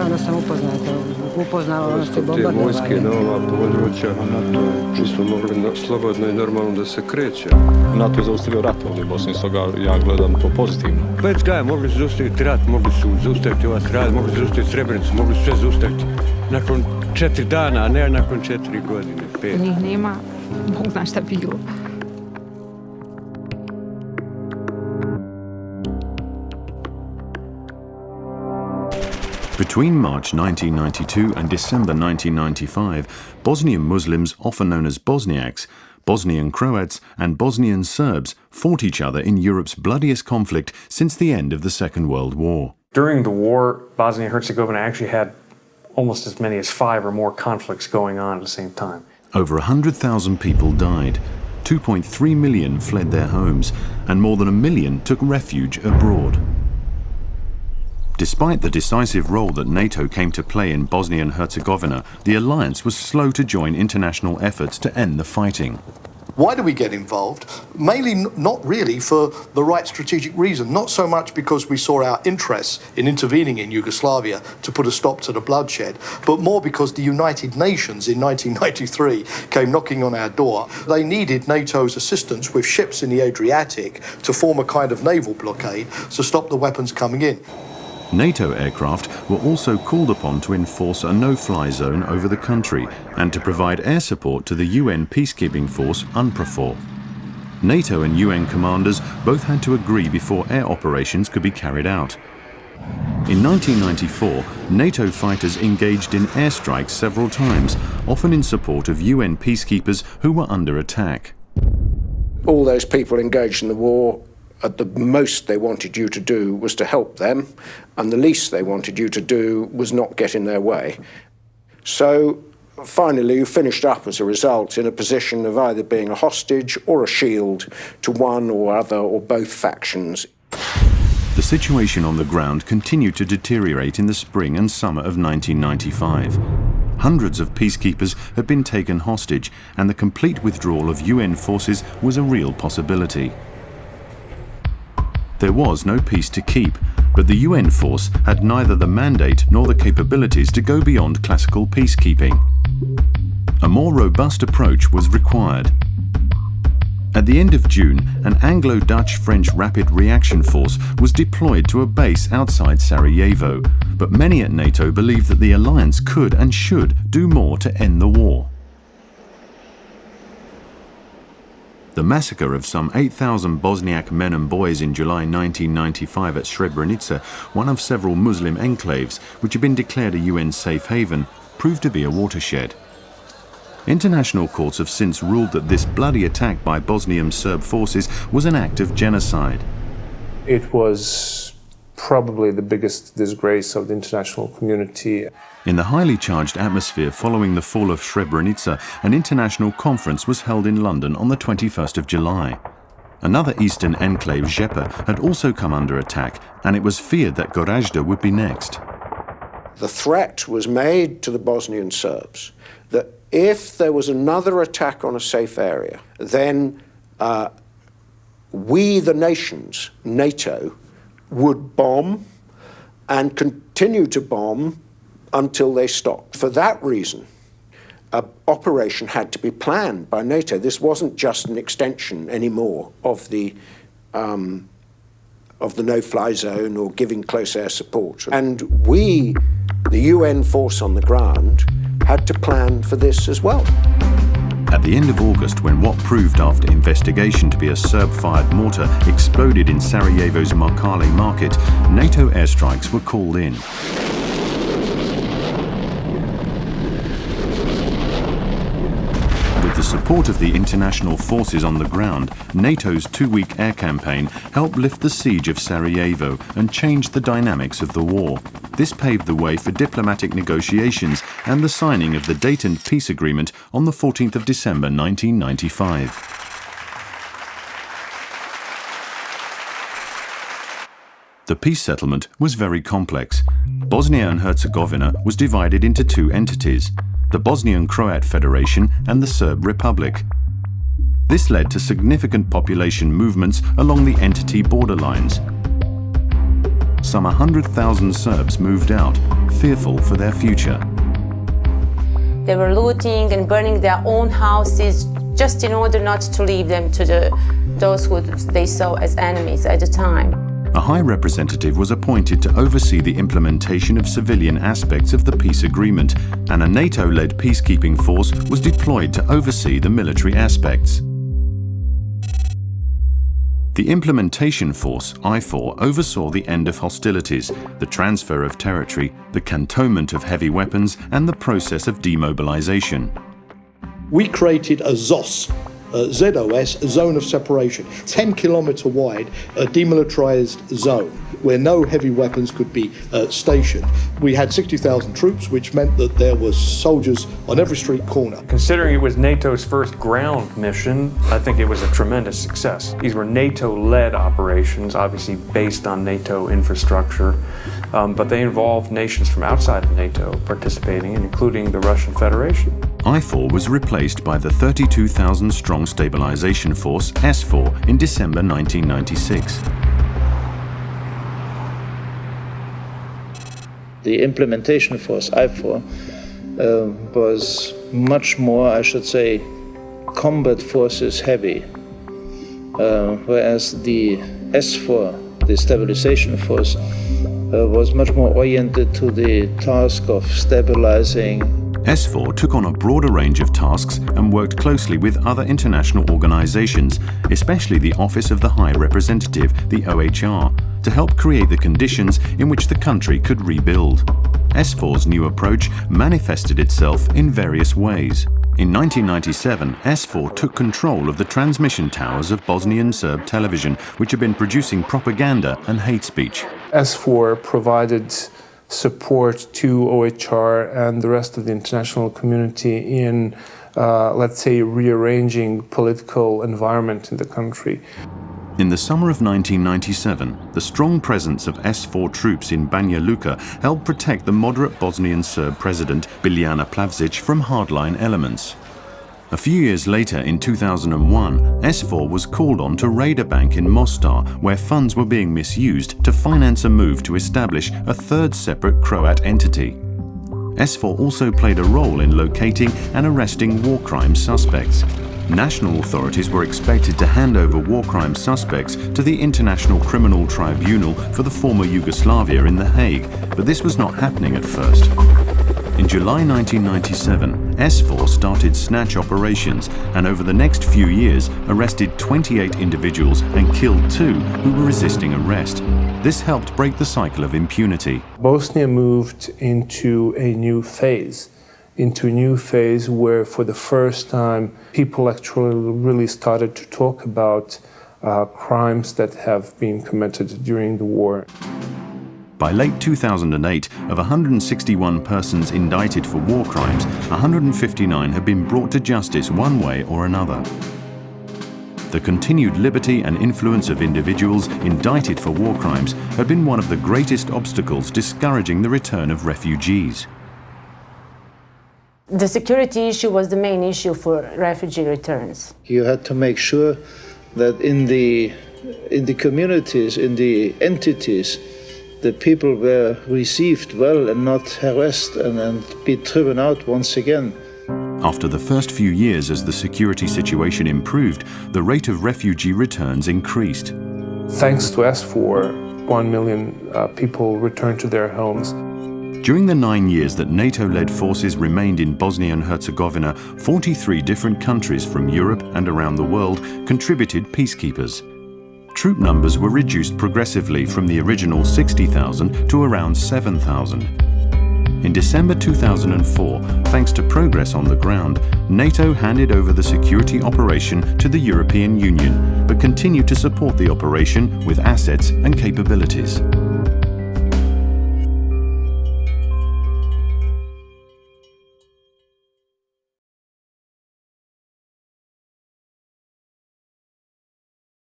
da sam upoznala nas je bombardovanje. Te vojske na ova područja, mi smo mogli slobodno i normalno da se kreće. NATO je zaustavio rat ovdje u Bosni, stoga ja gledam to pozitivno. Već da, mogli su zaustaviti rat, mogli su zaustaviti ova strada, mogli su zaustaviti Srebrenicu, mogli su sve zaustaviti. Nakon 4 dana, a ne nakon 4 godine, 5. Njih nema, Bog zna šta bilo. Between March 1992 and December 1995, Bosnian Muslims, often known as Bosniaks, Bosnian Croats and Bosnian Serbs fought each other in Europe's bloodiest conflict since the end of the Second World War. During the war, Bosnia and Herzegovina actually had almost as many as 5 or more conflicts going on at the same time. Over 100,000 people died, 2.3 million fled their homes, and more than 1 million took refuge abroad. Despite the decisive role that NATO came to play in Bosnia and Herzegovina, the alliance was slow to join international efforts to end the fighting. Why do we get involved? Mainly not really for the right strategic reason, not so much because we saw our interests in intervening in Yugoslavia to put a stop to the bloodshed, but more because the United Nations in 1993 came knocking on our door. They needed NATO's assistance with ships in the Adriatic to form a kind of naval blockade to stop the weapons coming in. NATO aircraft were also called upon to enforce a no-fly zone over the country and to provide air support to the UN peacekeeping force UNPROFOR. NATO and UN commanders both had to agree before air operations could be carried out. In 1994, NATO fighters engaged in airstrikes several times, often in support of UN peacekeepers who were under attack. All those people engaged in the war, at the most they wanted you to do was to help them, and the least they wanted you to do was not get in their way. So finally you finished up as a result in a position of either being a hostage or a shield to one or other or both factions. The situation on the ground continued to deteriorate in the spring and summer of 1995. Hundreds of peacekeepers had been taken hostage, and the complete withdrawal of UN forces was a real possibility. There was no peace to keep, but the UN force had neither the mandate nor the capabilities to go beyond classical peacekeeping. A more robust approach was required. At the end of June, an Anglo-Dutch-French rapid reaction force was deployed to a base outside Sarajevo, but many at NATO believed that the alliance could and should do more to end the war. The massacre of some 8,000 Bosniak men and boys in July 1995 at Srebrenica, one of several Muslim enclaves which had been declared a UN safe haven, proved to be a watershed. International courts have since ruled that this bloody attack by Bosnian Serb forces was an act of genocide. It was probably the biggest disgrace of the international community. In the highly charged atmosphere following the fall of Srebrenica, an international conference was held in London on the 21st of July. Another eastern enclave, Žepa, had also come under attack, and it was feared that Gorazda would be next. The threat was made to the Bosnian Serbs that if there was another attack on a safe area, then we, the nations, NATO, would bomb and continue to bomb until they stopped. For that reason, an operation had to be planned by NATO. This wasn't just an extension anymore of the no-fly zone or giving close air support. And we, the UN force on the ground, had to plan for this as well. At the end of August, when what proved after investigation to be a Serb-fired mortar exploded in Sarajevo's Markale market, NATO airstrikes were called in. With the support of the international forces on the ground, NATO's 2-week air campaign helped lift the siege of Sarajevo and changed the dynamics of the war. This paved the way for diplomatic negotiations and the signing of the Dayton Peace Agreement on the 14th of December 1995. The peace settlement was very complex. Bosnia and Herzegovina was divided into 2 entities, the Bosnian Croat Federation and the Serb Republic. This led to significant population movements along the entity borderlines. some 100,000 Serbs moved out, fearful for their future. They were looting and burning their own houses just in order not to leave them to those who they saw as enemies at the time. A high representative was appointed to oversee the implementation of civilian aspects of the peace agreement, and a NATO-led peacekeeping force was deployed to oversee the military aspects. The implementation force, IFOR, oversaw the end of hostilities, the transfer of territory, the cantonment of heavy weapons, and the process of demobilization. We created a ZOS, ZOS, zone of separation, 10-kilometre wide, a demilitarised zone where no heavy weapons could be stationed. We had 60,000 troops, which meant that there was soldiers on every street corner. Considering it was NATO's first ground mission, I think it was a tremendous success. These were NATO-led operations, obviously based on NATO infrastructure, but they involved nations from outside of NATO participating, including the Russian Federation. IFOR was replaced by the 32,000-strong stabilization force, SFOR, in December 1996. The implementation force, IFOR, was much more, I should say, combat forces heavy, whereas the SFOR, the stabilization force, was much more oriented to the task of stabilizing. SFOR took on a broader range of tasks and worked closely with other international organizations, especially the Office of the High Representative, the OHR, to help create the conditions in which the country could rebuild. SFOR's new approach manifested itself in various ways. In 1997, SFOR took control of the transmission towers of Bosnian Serb television, which had been producing propaganda and hate speech. SFOR provided support to OHR and the rest of the international community in, let's say, rearranging political environment in the country. In the summer of 1997, the strong presence of SFOR troops in Banja Luka helped protect the moderate Bosnian Serb president Biljana Plavšić from hardline elements. A few years later, in 2001, SFOR was called on to raid a bank in Mostar, where funds were being misused to finance a move to establish a third separate Croat entity. SFOR also played a role in locating and arresting war crime suspects. National authorities were expected to hand over war crime suspects to the International Criminal Tribunal for the former Yugoslavia in The Hague, but this was not happening at first. In July 1997, SFOR started snatch operations and over the next few years arrested 28 individuals and killed 2 who were resisting arrest. This helped break the cycle of impunity. Bosnia moved into a new phase where for the first time people actually really started to talk about crimes that have been committed during the war. By late 2008, of 161 persons indicted for war crimes, 159 had been brought to justice one way or another. The continued liberty and influence of individuals indicted for war crimes had been one of the greatest obstacles discouraging the return of refugees. The security issue was the main issue for refugee returns. You had to make sure that in the communities, in the entities, the people were received well and not harassed and be driven out once again. After the first few years as the security situation improved, the rate of refugee returns increased. Thanks to SFOR, 1 million people returned to their homes. During the 9 years that NATO-led forces remained in Bosnia and Herzegovina, 43 different countries from Europe and around the world contributed peacekeepers. Troop numbers were reduced progressively from the original 60,000 to around 7,000. In December 2004, thanks to progress on the ground, NATO handed over the security operation to the European Union, but continued to support the operation with assets and capabilities.